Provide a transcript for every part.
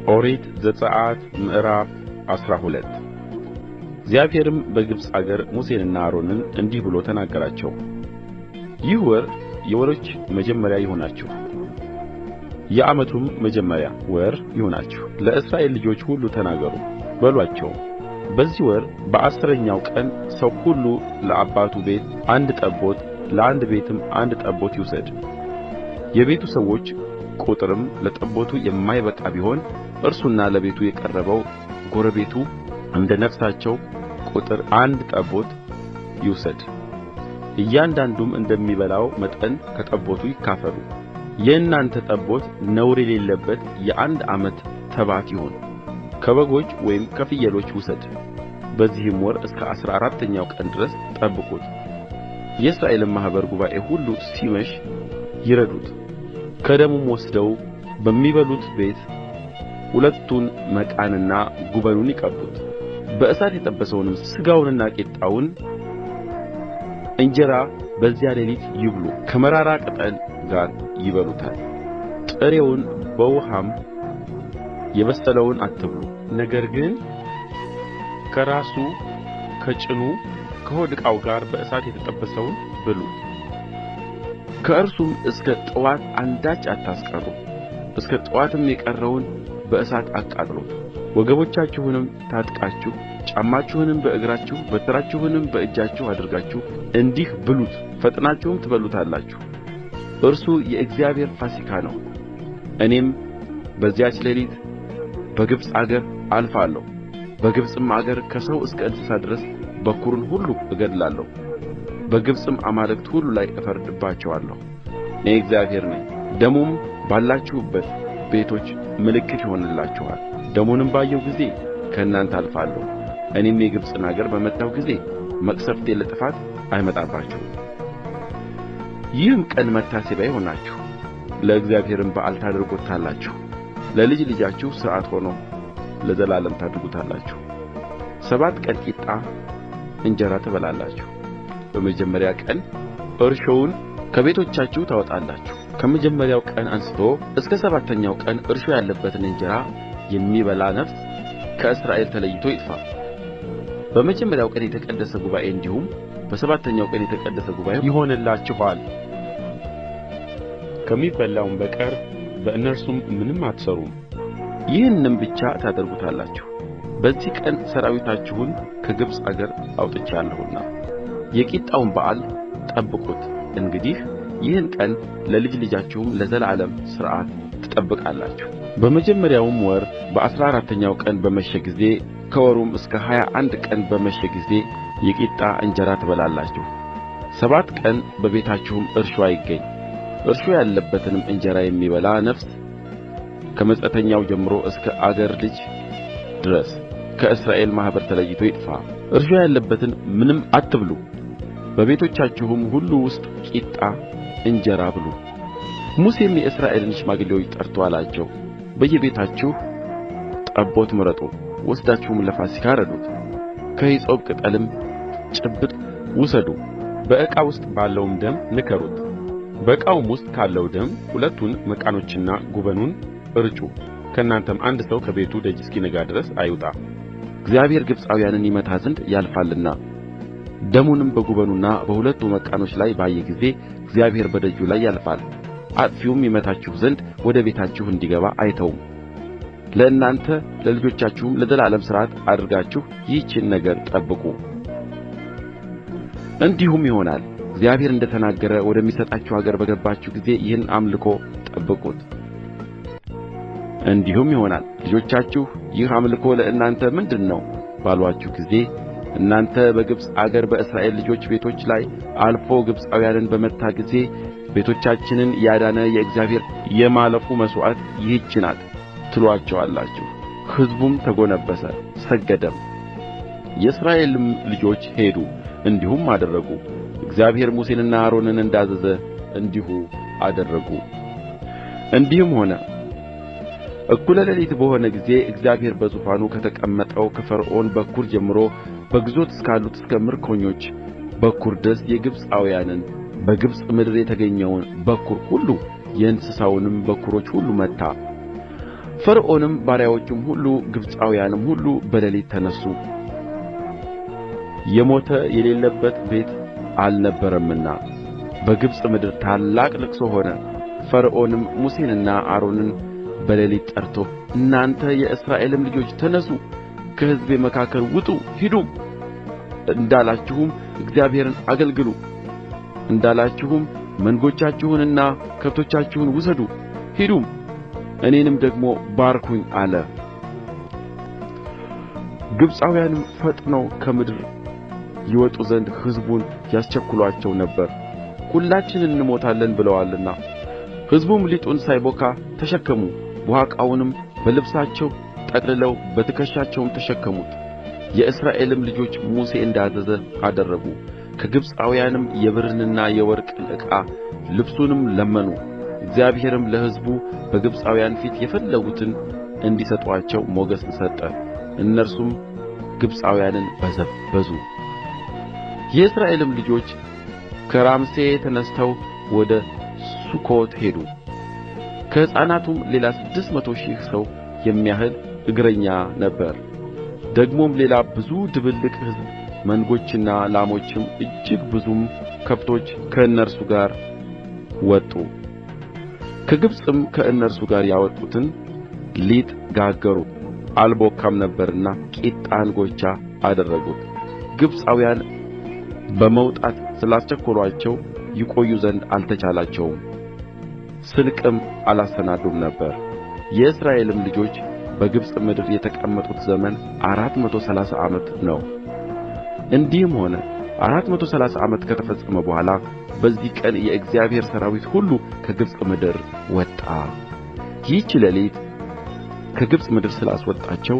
ኦሪት ዘጽአት ምዕራፍ 12 እግዚአብሔርም በግብፅ አገር ሙሴንና አሮንን እንዲህ ብሎ ተናገራቸው። ይህ ወር የወሮች መጀመሪያ ይሁናችሁ፣ የዓመቱም መጀመሪያ ወር ይሁናችሁ። ለእስራኤል ልጆች ሁሉ ተናገሩ በሉአቸውም፣ በዚህ ወር በአሥረኛው ቀን ሰው ሁሉ ለአባቱ ቤት አንድ ጠቦት፣ ለአንድ ቤትም አንድ ጠቦት ይውሰድ። የቤቱ ሰዎች ቍጥርም ለጠቦቱ የማይበቃ ቢሆን እርሱና ለቤቱ የቀረበው ጎረቤቱ እንደ ነፍሳቸው ቍጥር አንድ ጠቦት ይውሰድ። እያንዳንዱም እንደሚበላው መጠን ከጠቦቱ ይካፈሉ። የእናንተ ጠቦት ነውር የሌለበት የአንድ ዓመት ተባት ይሁን። ከበጎች ወይም ከፍየሎች ውሰድ። በዚህም ወር እስከ 14ኛው ቀን ድረስ ጠብቁት። የእስራኤልም ማኅበር ጉባኤ ሁሉ ሲመሽ ይረዱት። ከደሙም ወስደው በሚበሉት ቤት ሁለቱን መቃንና ጉበኑን ይቅቡት። በእሳት የተጠበሰውንም ሥጋውንና ቂጣውን እንጀራ በዚያ ሌሊት ይብሉ፣ ከመራራ ቅጠል ጋር ይበሉታል። ጥሬውን በውኃም የበሰለውን አትብሉ፣ ነገር ግን ከራሱ ከጭኑ ከሆድ ዕቃው ጋር በእሳት የተጠበሰውን ብሉት። ከእርሱም እስከ ጥዋት አንዳች አታስቀሩ። እስከ ጥዋትም የቀረውን በእሳት አቃጥሉት። ወገቦቻችሁንም ታጥቃችሁ ጫማችሁንም በእግራችሁ በትራችሁንም በእጃችሁ አድርጋችሁ እንዲህ ብሉት፣ ፈጥናችሁም ትበሉታላችሁ። እርሱ የእግዚአብሔር ፋሲካ ነው። እኔም በዚያች ሌሊት በግብፅ አገር አልፋለሁ። በግብፅም አገር ከሰው እስከ እንስሳ ድረስ በኵርን ሁሉ እገድላለሁ። በግብፅም አማልክት ሁሉ ላይ እፈርድባቸዋለሁ። እኔ እግዚአብሔር ነኝ። ደሙም ባላችሁበት ቤቶች ምልክት ይሆንላችኋል። ደሙንም ባየሁ ጊዜ ከእናንተ አልፋለሁ። እኔም የግብፅን አገር በመታሁ ጊዜ መቅሠፍቴ ለጥፋት አይመጣባችሁም። ይህም ቀን መታሰቢያ ይሆናችሁ፣ ለእግዚአብሔርም በዓል ታደርጉታላችሁ። ለልጅ ልጃችሁ ሥርዓት ሆኖ ለዘላለም ታደርጉታላችሁ። 7 ቀን ቂጣ እንጀራ ትበላላችሁ። በመጀመሪያ ቀን እርሾውን ከቤቶቻችሁ ታወጣላችሁ። ከመጀመሪያው ቀን አንስቶ እስከ 7ኛው ቀን እርሾ ያለበትን እንጀራ የሚበላ ነፍስ ከእስራኤል ተለይቶ ይጥፋ። በመጀመሪያው ቀን የተቀደሰ ጉባኤ እንዲሁም በ7ኛው ቀን የተቀደሰ ጉባኤ ይሆንላችኋል። ከሚበላውም በቀር በእነርሱም ምንም አትሠሩም። ይህንም ብቻ ታደርጉታላችሁ፣ በዚህ ቀን ሠራዊታችሁን ከግብፅ አገር አውጥቼአለሁና። የቂጣውን በዓል ጠብቁት። እንግዲህ ይህን ቀን ለልጅ ልጃችሁ ለዘላለም ሥርዓት ትጠብቃላችሁ። በመጀመሪያውም ወር በ14ኛው ቀን በመሸ ጊዜ ከወሩም እስከ 21 ቀን በመሸ ጊዜ የቂጣ እንጀራ ትበላላችሁ። 7 ቀን በቤታችሁም እርሾ አይገኝ። እርሾ ያለበትንም እንጀራ የሚበላ ነፍስ ከመጻተኛው ጀምሮ እስከ አገር ልጅ ድረስ ከእስራኤል ማኅበር ተለይቶ ይጥፋ። እርሾ ያለበትን ምንም አትብሉ። በቤቶቻችሁም ሁሉ ውስጥ ቂጣ እንጀራ ብሉ። ሙሴም የእስራኤልን ሽማግሌዎች ጠርቶ አላቸው፣ በየቤታችሁ ጠቦት ምረጡ፣ ወስዳችሁም ለፋሲካ እረዱት። ከሂሶጵ ቅጠልም ጭብጥ ውሰዱ፣ በዕቃ ውስጥ ባለውም ደም ንከሩት። በዕቃውም ውስጥ ካለው ደም 2ቱን መቃኖችና ጉበኑን እርጩ። ከእናንተም አንድ ሰው ከቤቱ ደጅ እስኪነጋ ድረስ አይውጣ፣ እግዚአብሔር ግብፃውያንን ይመታ ዘንድ ያልፋልና። ደሙንም በጉበኑና በ2ቱ መቃኖች ላይ ባየ ጊዜ እግዚአብሔር በደጁ ላይ ያልፋል። አጥፊውም ይመታችሁ ዘንድ ወደ ቤታችሁ እንዲገባ አይተውም። ለእናንተ ለልጆቻችሁም ለዘላለም ሥርዓት አድርጋችሁ ይህችን ነገር ጠብቁ። እንዲሁም ይሆናል፣ እግዚአብሔር እንደ ተናገረ ወደሚሰጣችሁ አገር በገባችሁ ጊዜ ይህን አምልኮ ጠብቁት። እንዲሁም ይሆናል፣ ልጆቻችሁ ይህ አምልኮ ለእናንተ ምንድር ነው ባሉአችሁ ጊዜ እናንተ በግብፅ አገር በእስራኤል ልጆች ቤቶች ላይ አልፎ ግብፃውያንን በመታ ጊዜ ቤቶቻችንን ያዳነ የእግዚአብሔር የማለፉ መሥዋዕት ይህች ናት ትሉአቸዋላችሁ። ሕዝቡም ተጎነበሰ ሰገደም። የእስራኤልም ልጆች ሄዱ፣ እንዲሁም አደረጉ። እግዚአብሔር ሙሴንና አሮንን እንዳዘዘ እንዲሁ አደረጉ። እንዲህም ሆነ፣ እኩለ ሌሊት በሆነ ጊዜ እግዚአብሔር በዙፋኑ ከተቀመጠው ከፈርዖን በኵር ጀምሮ በግዞት እስካሉት እስከ ምርኮኞች በኵር ድረስ የግብፃውያንን በግብፅ ምድር የተገኘውን በኵር ሁሉ የእንስሳውንም በኵሮች ሁሉ መታ። ፈርዖንም ባሪያዎቹም ሁሉ ግብፃውያንም ሁሉ በሌሊት ተነሡ፣ የሞተ የሌለበት ቤት አልነበረምና በግብፅ ምድር ታላቅ ልቅሶ ሆነ። ፈርዖንም ሙሴንና አሮንን በሌሊት ጠርቶ እናንተ የእስራኤልም ልጆች ተነሡ፣ ከሕዝቤ መካከል ውጡ፣ ሂዱም እንዳላችሁም እግዚአብሔርን አገልግሉ፣ እንዳላችሁም መንጎቻችሁንና ከብቶቻችሁን ውሰዱ፣ ሂዱም እኔንም ደግሞ ባርኩኝ አለ። ግብፃውያንም ፈጥነው ከምድር ይወጡ ዘንድ ሕዝቡን ያስቸኵሉአቸው ነበር፣ ሁላችን እንሞታለን ብለዋልና። ሕዝቡም ሊጡን ሳይቦካ ተሸከሙ፣ ቡሃቃውንም በልብሳቸው ጠቅልለው በትከሻቸውም ተሸከሙት። የእስራኤልም ልጆች ሙሴ እንዳዘዘ አደረጉ። ከግብፃውያንም የብርንና የወርቅን ዕቃ ልብሱንም ለመኑ። እግዚአብሔርም ለሕዝቡ በግብፃውያን ፊት የፈለጉትን እንዲሰጡአቸው ሞገስን ሰጠ። እነርሱም ግብፃውያንን በዘበዙ። የእስራኤልም ልጆች ከራምሴ ተነሥተው ወደ ሱኮት ሄዱ። ከሕፃናቱም ሌላ 600,000 ሰው የሚያህል እግረኛ ነበረ። ደግሞም ሌላ ብዙ ድብልቅ ሕዝብ፣ መንጎችና ላሞችም እጅግ ብዙም ከብቶች ከእነርሱ ጋር ወጡ። ከግብፅም ከእነርሱ ጋር ያወጡትን ሊጥ ጋገሩ፣ አልቦካም ነበርና ቂጣ እንጎቻ አደረጉት። ግብፃውያን በመውጣት ስላስቸኰሉአቸው ይቆዩ ዘንድ አልተቻላቸውም፣ ስንቅም አላሰናዱም ነበር። የእስራኤልም ልጆች በግብፅ ምድር የተቀመጡት ዘመን 430 ዓመት ነው። እንዲህም ሆነ 430 ዓመት ከተፈጸመ በኋላ በዚህ ቀን የእግዚአብሔር ሠራዊት ሁሉ ከግብፅ ምድር ወጣ። ይህች ሌሊት ከግብፅ ምድር ስላስወጣቸው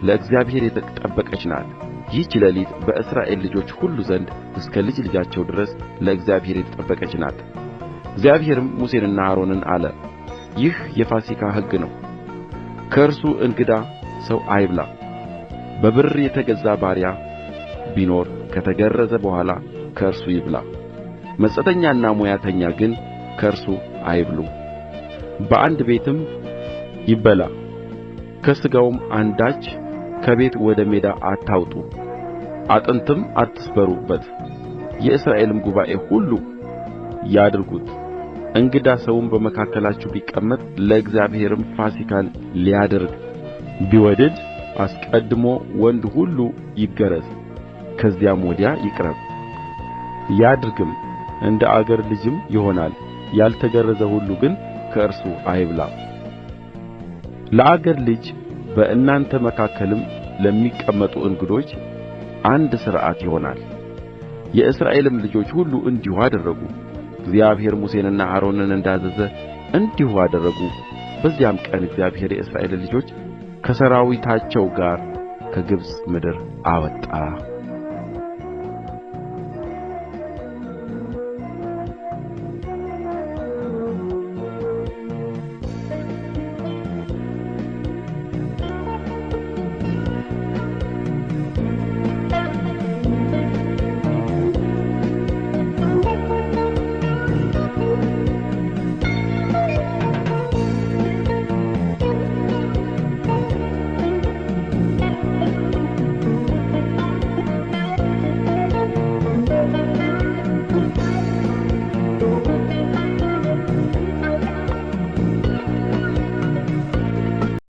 ለእግዚአብሔር የተጠበቀች ናት። ይህች ሌሊት በእስራኤል ልጆች ሁሉ ዘንድ እስከ ልጅ ልጃቸው ድረስ ለእግዚአብሔር የተጠበቀች ናት። እግዚአብሔርም ሙሴንና አሮንን አለ፣ ይህ የፋሲካ ሕግ ነው። ከእርሱ እንግዳ ሰው አይብላ። በብር የተገዛ ባሪያ ቢኖር ከተገረዘ በኋላ ከእርሱ ይብላ። መጻተኛና ሞያተኛ ግን ከእርሱ አይብሉ። በአንድ ቤትም ይበላ። ከሥጋውም አንዳች ከቤት ወደ ሜዳ አታውጡ፣ አጥንትም አትስበሩበት። የእስራኤልም ጉባኤ ሁሉ ያድርጉት። እንግዳ ሰውም በመካከላችሁ ቢቀመጥ ለእግዚአብሔርም ፋሲካን ሊያደርግ ቢወድድ አስቀድሞ ወንድ ሁሉ ይገረዝ፣ ከዚያም ወዲያ ይቅረብ ያድርግም፣ እንደ አገር ልጅም ይሆናል። ያልተገረዘ ሁሉ ግን ከእርሱ አይብላ። ለአገር ልጅ በእናንተ መካከልም ለሚቀመጡ እንግዶች አንድ ሥርዓት ይሆናል። የእስራኤልም ልጆች ሁሉ እንዲሁ አደረጉ። እግዚአብሔር ሙሴንና አሮንን እንዳዘዘ እንዲሁ አደረጉ። በዚያም ቀን እግዚአብሔር የእስራኤልን ልጆች ከሠራዊታቸው ጋር ከግብፅ ምድር አወጣ።